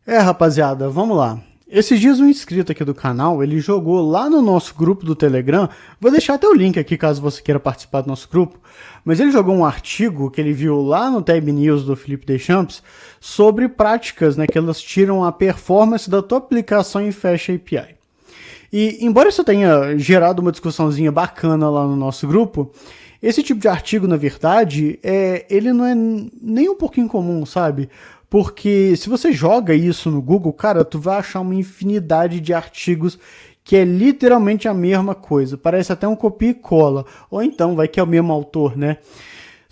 Rapaziada, vamos lá. Esses dias um inscrito aqui do canal, ele jogou lá no nosso grupo do Telegram, vou deixar até o link aqui caso você queira participar do nosso grupo, mas ele jogou um artigo que ele viu lá no Tab News do Felipe Deschamps sobre práticas, né, que elas tiram a performance da tua aplicação em Fast API. E embora isso tenha gerado uma discussãozinha bacana lá no nosso grupo, esse tipo de artigo, na verdade, ele não é nem um pouquinho comum, sabe? Porque se você joga isso no Google, cara, tu vai achar uma infinidade de artigos que é literalmente a mesma coisa. Parece até um copia e cola. Ou então vai que é o mesmo autor, né?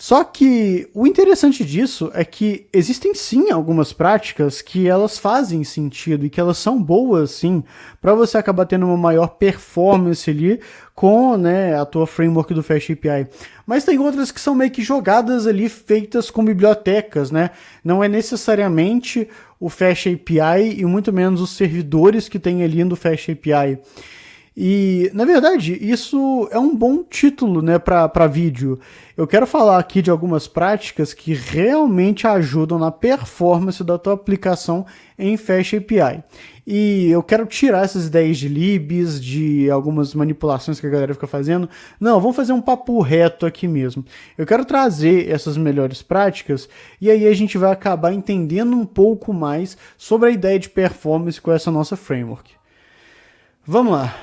Só que o interessante disso é que existem sim algumas práticas que elas fazem sentido e que elas são boas sim para você acabar tendo uma maior performance ali com, né, a tua framework do Fast API. Mas tem outras que são meio que jogadas ali feitas com bibliotecas, né? Não é necessariamente o Fast API e muito menos os servidores que tem ali no Fast API. E, na verdade, isso é um bom título, né, para vídeo. Eu quero falar aqui de algumas práticas que realmente ajudam na performance da tua aplicação em Fast API. E eu quero tirar essas ideias de libs, de algumas manipulações que a galera fica fazendo. Não, vamos fazer um papo reto aqui mesmo. Eu quero trazer essas melhores práticas e aí a gente vai acabar entendendo um pouco mais sobre a ideia de performance com essa nossa framework. Vamos lá.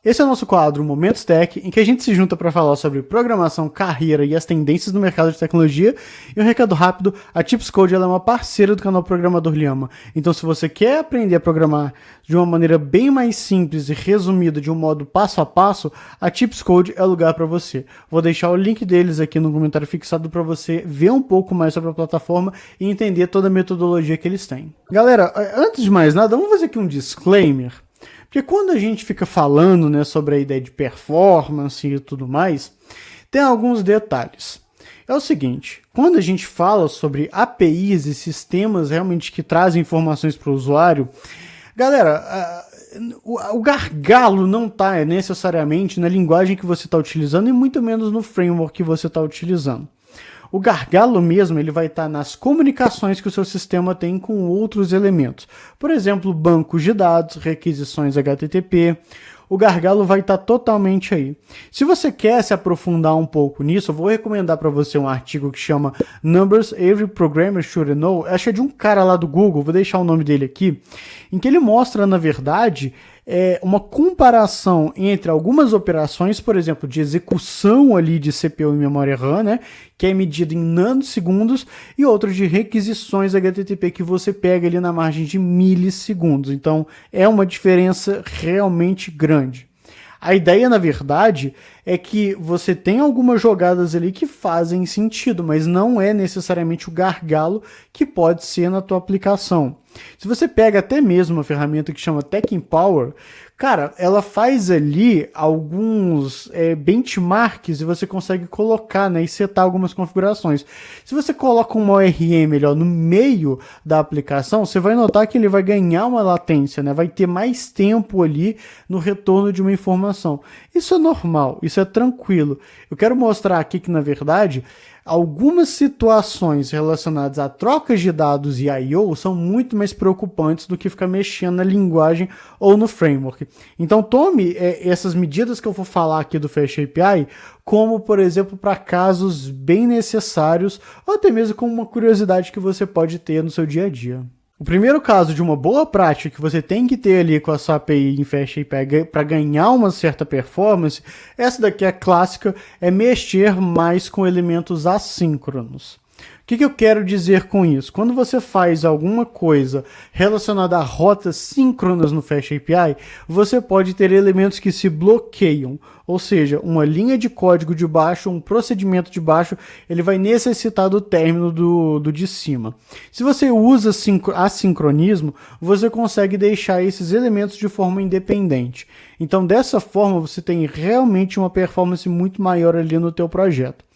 Esse é o nosso quadro Momentos Tech, em que a gente se junta para falar sobre programação, carreira e as tendências do mercado de tecnologia. E um recado rápido, a Tips Code ela é uma parceira do canal Programador Lhama. Então se você quer aprender a programar de uma maneira bem mais simples e resumida, de um modo passo a passo, a Tips Code é o lugar para você. Vou deixar o link deles aqui no comentário fixado para você ver um pouco mais sobre a plataforma e entender toda a metodologia que eles têm. Galera, antes de mais nada, vamos fazer aqui um disclaimer. Porque quando a gente fica falando, né, sobre a ideia de performance e tudo mais, tem alguns detalhes. É o seguinte, quando a gente fala sobre APIs e sistemas realmente que trazem informações para o usuário, galera, o gargalo não está necessariamente na linguagem que você está utilizando e muito menos no framework que você está utilizando. O gargalo mesmo ele vai estar nas comunicações que o seu sistema tem com outros elementos. Por exemplo, bancos de dados, requisições HTTP. O gargalo vai estar totalmente aí. Se você quer se aprofundar um pouco nisso, eu vou recomendar para você um artigo que chama Numbers Every Programmer Should Know. Acho que é de um cara lá do Google, vou deixar o nome dele aqui, em que ele mostra, na verdade, uma comparação entre algumas operações, por exemplo, de execução ali de CPU e memória RAM, né, que é medida em nanosegundos, e outras de requisições HTTP que você pega ali na margem de milissegundos. Então, é uma diferença realmente grande. A ideia, na verdade, é que você tem algumas jogadas ali que fazem sentido, mas não é necessariamente o gargalo que pode ser na tua aplicação. Se você pega até mesmo uma ferramenta que chama Tech Empower, cara, ela faz ali alguns benchmarks e você consegue colocar, né, e setar algumas configurações. Se você coloca um ORM no meio da aplicação, você vai notar que ele vai ganhar uma latência, né, vai ter mais tempo ali no retorno de uma informação. Isso é normal, isso é tranquilo. Eu quero mostrar aqui que, na verdade, algumas situações relacionadas a trocas de dados e I/O são muito mais preocupantes do que ficar mexendo na linguagem ou no framework. Então tome essas medidas que eu vou falar aqui do Fast API como, por exemplo, para casos bem necessários ou até mesmo como uma curiosidade que você pode ter no seu dia a dia. O primeiro caso de uma boa prática que você tem que ter ali com a sua API em Fast API para ganhar uma certa performance, essa daqui é clássica, é mexer mais com elementos assíncronos. O que eu quero dizer com isso? Quando você faz alguma coisa relacionada a rotas síncronas no Fast API, você pode ter elementos que se bloqueiam, ou seja, uma linha de código de baixo, um procedimento de baixo, ele vai necessitar do término do de cima. Se você usa assincronismo, você consegue deixar esses elementos de forma independente. Então, dessa forma, você tem realmente uma performance muito maior ali no teu projeto.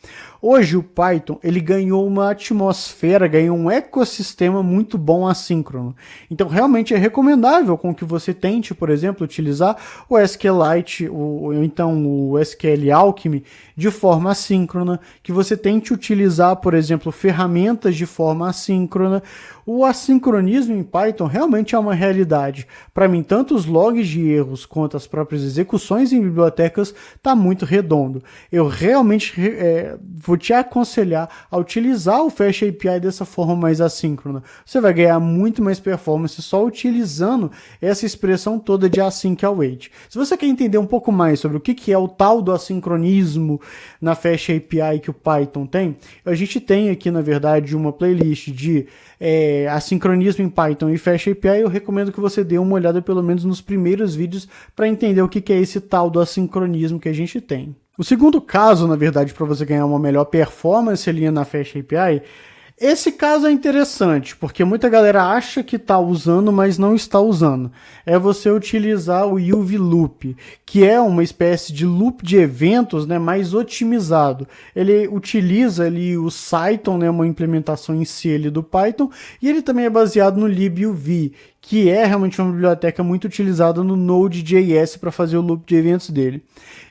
Hoje o Python ele ganhou uma atmosfera, ganhou um ecossistema muito bom assíncrono. Então realmente é recomendável com que você tente, por exemplo, utilizar o SQLite ou então o SQL Alchemy de forma assíncrona, que você tente utilizar, por exemplo, ferramentas de forma assíncrona. o assincronismo em Python realmente é uma realidade. Para mim, tanto os logs de erros quanto as próprias execuções em bibliotecas tá muito redondo. Eu realmente vou te aconselhar a utilizar o Fast API dessa forma mais assíncrona. Você vai ganhar muito mais performance só utilizando essa expressão toda de async await. Se você quer entender um pouco mais sobre o que é o tal do assincronismo na Fast API que o Python tem, a gente tem aqui, na verdade, uma playlist de assincronismo em Python e Fast API. Eu recomendo que você dê uma olhada pelo menos nos primeiros vídeos para entender o que é esse tal do assincronismo que a gente tem. O segundo caso, na verdade, para você ganhar uma melhor performance ali na Fast API, esse caso é interessante, porque muita galera acha que está usando, mas não está usando. É você utilizar o UV Loop, que é uma espécie de loop de eventos, né, mais otimizado. Ele utiliza ali o Cython, né, uma implementação em si ali do Python, e ele também é baseado no libuv, que é realmente uma biblioteca muito utilizada no Node.js para fazer o loop de eventos dele.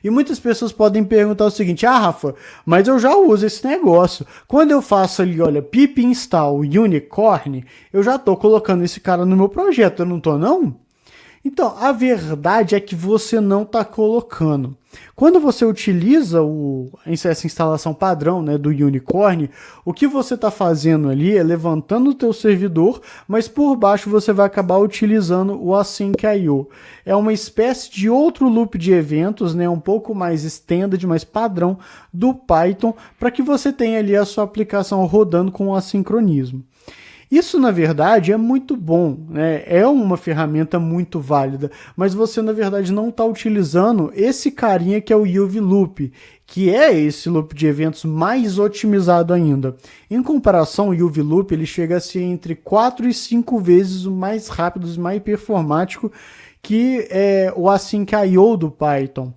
E muitas pessoas podem perguntar o seguinte: ah, Rafa, mas eu já uso esse negócio. Quando eu faço ali, olha, pip install unicorn, eu já estou colocando esse cara no meu projeto, eu não estou não? Então, a verdade é que você não está colocando. Quando você utiliza essa instalação padrão, né, do Unicorn, o que você está fazendo ali é levantando o teu servidor, mas por baixo você vai acabar utilizando o Async.io. É uma espécie de outro loop de eventos, né, um pouco mais standard, mais padrão do Python, para que você tenha ali a sua aplicação rodando com o assincronismo. Isso, na verdade, é muito bom, né? É uma ferramenta muito válida, mas você, na verdade, não está utilizando esse carinha que é o UV Loop, que é esse loop de eventos mais otimizado ainda. Em comparação, o UV Loop ele chega a ser entre 4 e 5 vezes o mais rápido e mais performático que o Async.io do Python.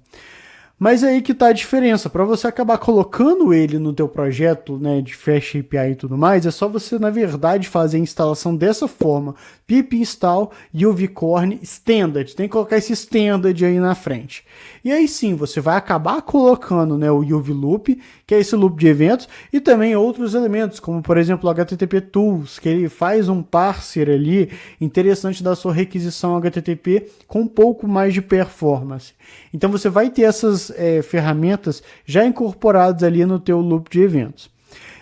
Mas aí que está a diferença. Para você acabar colocando ele no teu projeto, né, de Fast API e tudo mais, é só você, na verdade, fazer a instalação dessa forma. Pip install unicorn standard. Tem que colocar esse standard aí na frente. E aí sim, você vai acabar colocando, né, o UV Loop, que é esse loop de eventos, e também outros elementos, como por exemplo o HTTP Tools, que ele faz um parser ali interessante da sua requisição HTTP com um pouco mais de performance. Então você vai ter essas ferramentas já incorporadas ali no teu loop de eventos.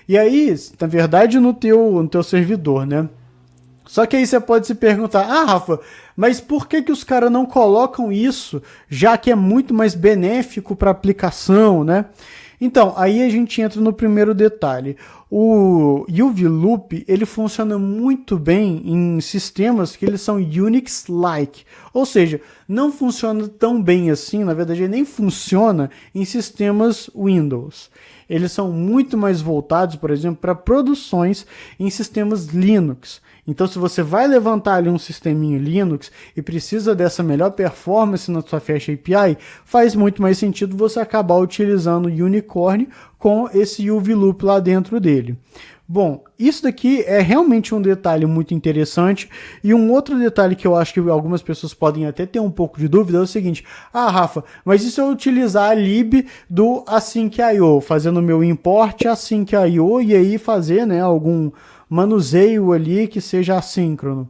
E aí, na verdade, no teu servidor, né? Só que aí você pode se perguntar: ah, Rafa, mas por que os caras não colocam isso, já que é muito mais benéfico para a aplicação, né? Então, aí a gente entra no primeiro detalhe. O UV Loop, ele funciona muito bem em sistemas que eles são Unix-like, ou seja, não funciona tão bem assim, na verdade ele nem funciona em sistemas Windows. Eles são muito mais voltados, por exemplo, para produções em sistemas Linux. Então, se você vai levantar ali um sisteminho Linux e precisa dessa melhor performance na sua Fast API, faz muito mais sentido você acabar utilizando o Unicorn com esse UV Loop lá dentro dele. Bom, isso daqui é realmente um detalhe muito interessante, e um outro detalhe que eu acho que algumas pessoas podem até ter um pouco de dúvida é o seguinte: ah, Rafa, mas e se eu utilizar a lib do Async.io, fazendo o meu import Async.io e aí fazer, né, algum manuseio ali que seja assíncrono?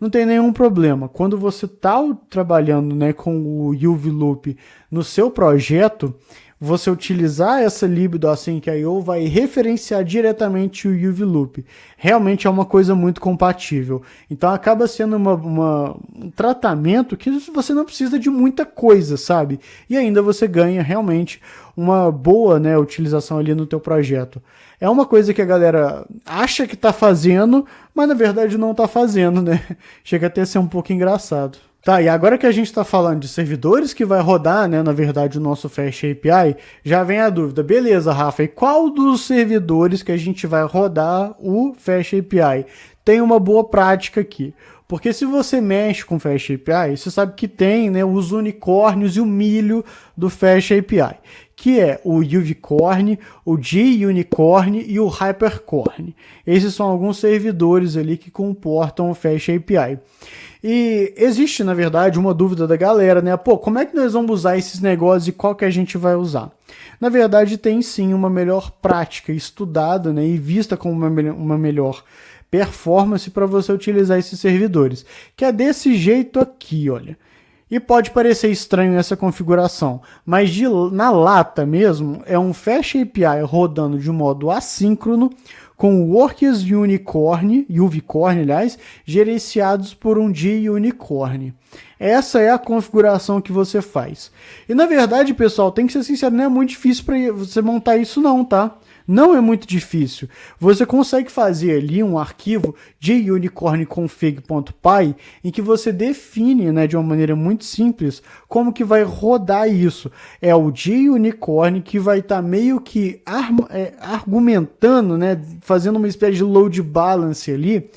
Não tem nenhum problema. Quando você está trabalhando, né, com o UV Loop no seu projeto, você utilizar essa lib do Async.io vai referenciar diretamente o UV Loop. Realmente é uma coisa muito compatível. Então acaba sendo um tratamento que você não precisa de muita coisa, sabe? E ainda você ganha realmente uma boa, né, utilização ali no teu projeto. É uma coisa que a galera acha que está fazendo, mas na verdade não está fazendo, né? Chega até a ser um pouco engraçado. Tá, e agora que a gente está falando de servidores que vai rodar, né, na verdade, o nosso Fast API, já vem a dúvida: beleza, Rafa, e qual dos servidores que a gente vai rodar o Fast API? Tem uma boa prática aqui. Porque se você mexe com Fast API, você sabe que tem, né, os unicórnios e o milho do Fast API, que é o UVcorn, o G-Unicorn e o Hypercorn. Esses são alguns servidores ali que comportam o Fast API. E existe, na verdade, uma dúvida da galera, né? Pô, como é que nós vamos usar esses negócios e qual que a gente vai usar? Na verdade, tem sim uma melhor prática estudada, né, e vista como uma melhor performance para você utilizar esses servidores, que é desse jeito aqui, olha. E pode parecer estranho essa configuração, mas na lata mesmo é um Fast API rodando de modo assíncrono com workers Unicorn, aliás, gerenciados por um JUnicorn. Essa é a configuração que você faz. E na verdade, pessoal, tem que ser sincero, não é muito difícil para você montar isso não, tá? Não é muito difícil. Você consegue fazer ali um arquivo JUnicornConfig.py em que você define, né, de uma maneira muito simples como que vai rodar isso. É o JUnicorn que vai estar meio que argumentando, né, fazendo uma espécie de load balance ali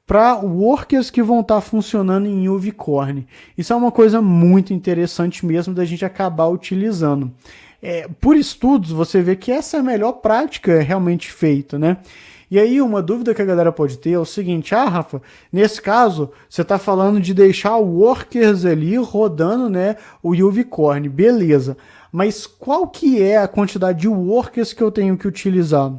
para workers que vão estar funcionando em Uvicorn. Isso é uma coisa muito interessante mesmo da gente acabar utilizando. Por estudos, você vê que essa é a melhor prática realmente feita, né? E aí, uma dúvida que a galera pode ter é o seguinte: Rafa, nesse caso, você está falando de deixar workers ali rodando, né, o Uvicorn, beleza. Mas qual que é a quantidade de workers que eu tenho que utilizar?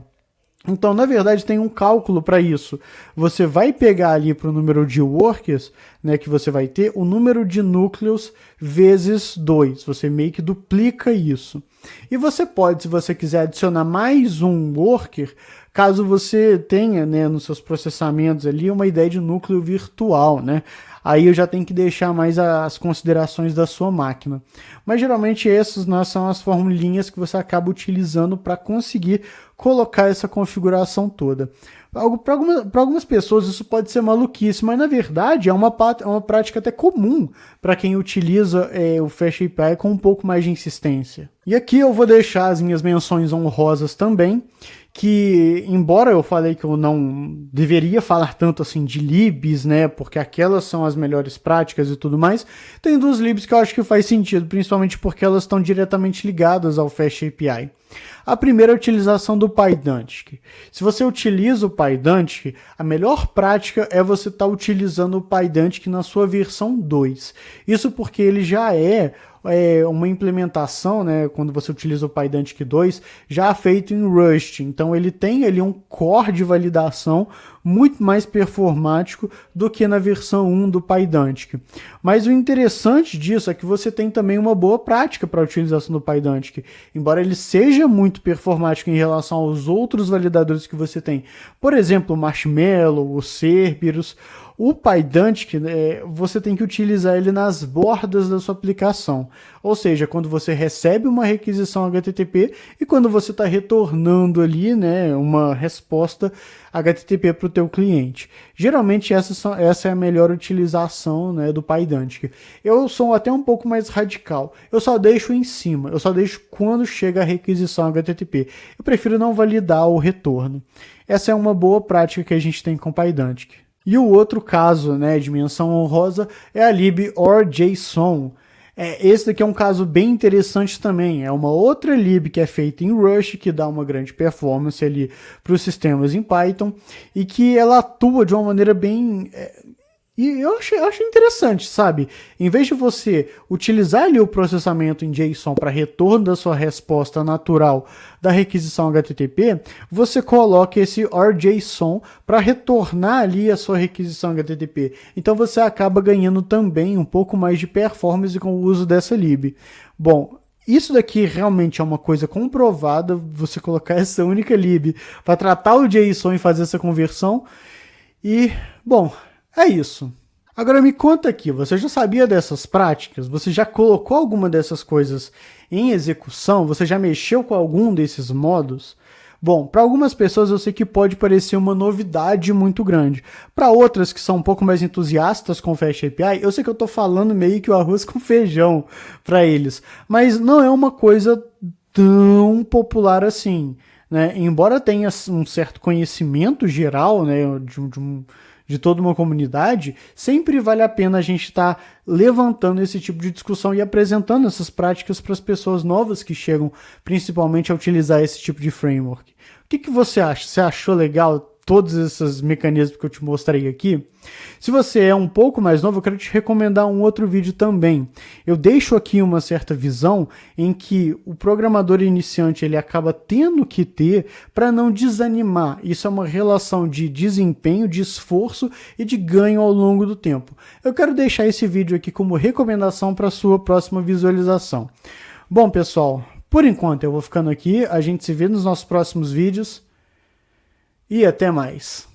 Então, na verdade, tem um cálculo para isso. Você vai pegar ali para o número de workers, né, que você vai ter, o número de núcleos vezes 2. Você meio que duplica isso. E você pode, se você quiser, adicionar mais um worker, caso você tenha, né, nos seus processamentos ali uma ideia de núcleo virtual, né? Aí eu já tenho que deixar mais as considerações da sua máquina. Mas geralmente essas, né, são as formulinhas que você acaba utilizando para conseguir colocar essa configuração toda. Para algumas pessoas isso pode ser maluquice, mas na verdade é uma prática até comum para quem utiliza o Fast API com um pouco mais de insistência. E aqui eu vou deixar as minhas menções honrosas também, que embora eu falei que eu não deveria falar tanto assim de libs, né, porque aquelas são as melhores práticas e tudo mais, tem duas libs que eu acho que faz sentido, principalmente porque elas estão diretamente ligadas ao Fast API. A primeira é a utilização do Pydantic. Se você utiliza o Pydantic, a melhor prática é você estar utilizando o Pydantic na sua versão 2. Isso porque ele já é uma implementação, né, quando você utiliza o Pydantic 2, já feito em Rust. Então ele tem ali um core de validação muito mais performático do que na versão 1 do Pydantic. Mas o interessante disso é que você tem também uma boa prática para a utilização do Pydantic. Embora ele seja muito performático em relação aos outros validadores que você tem. Por exemplo, o Marshmallow, o Cerberus. O Pydantic, você tem que utilizar ele nas bordas da sua aplicação. Ou seja, quando você recebe uma requisição HTTP e quando você está retornando ali, né, uma resposta HTTP para o teu cliente. Geralmente essa é a melhor utilização, né, do Pydantic. Eu sou até um pouco mais radical. Eu só deixo em cima. Eu só deixo quando chega a requisição HTTP. Eu prefiro não validar o retorno. Essa é uma boa prática que a gente tem com o Pydantic. E o outro caso, né, de menção honrosa é a lib OR.json. Esse daqui é um caso bem interessante também. É uma outra lib que é feita em Rust, que dá uma grande performance ali para os sistemas em Python, e que ela atua de uma maneira bem... E eu acho interessante, sabe? Em vez de você utilizar ali o processamento em JSON para retorno da sua resposta natural da requisição HTTP, você coloca esse OR.json para retornar ali a sua requisição HTTP. Então você acaba ganhando também um pouco mais de performance com o uso dessa lib. Bom, isso daqui realmente é uma coisa comprovada, você colocar essa única lib para tratar o JSON e fazer essa conversão. E, bom... é isso. Agora me conta aqui, você já sabia dessas práticas? Você já colocou alguma dessas coisas em execução? Você já mexeu com algum desses modos? Bom, para algumas pessoas eu sei que pode parecer uma novidade muito grande. Para outras que são um pouco mais entusiastas com o Fast API, eu sei que eu estou falando meio que o arroz com feijão para eles. Mas não é uma coisa tão popular assim, né? Embora tenha um certo conhecimento geral, né, de toda uma comunidade, sempre vale a pena a gente estar levantando esse tipo de discussão e apresentando essas práticas para as pessoas novas que chegam principalmente a utilizar esse tipo de framework. O que você acha? Você achou legal todos esses mecanismos que eu te mostrei aqui. Se você é um pouco mais novo, eu quero te recomendar um outro vídeo também. Eu deixo aqui uma certa visão em que o programador iniciante ele acaba tendo que ter para não desanimar. Isso é uma relação de desempenho, de esforço e de ganho ao longo do tempo. Eu quero deixar esse vídeo aqui como recomendação para a sua próxima visualização. Bom, pessoal, por enquanto eu vou ficando aqui. A gente se vê nos nossos próximos vídeos. E até mais.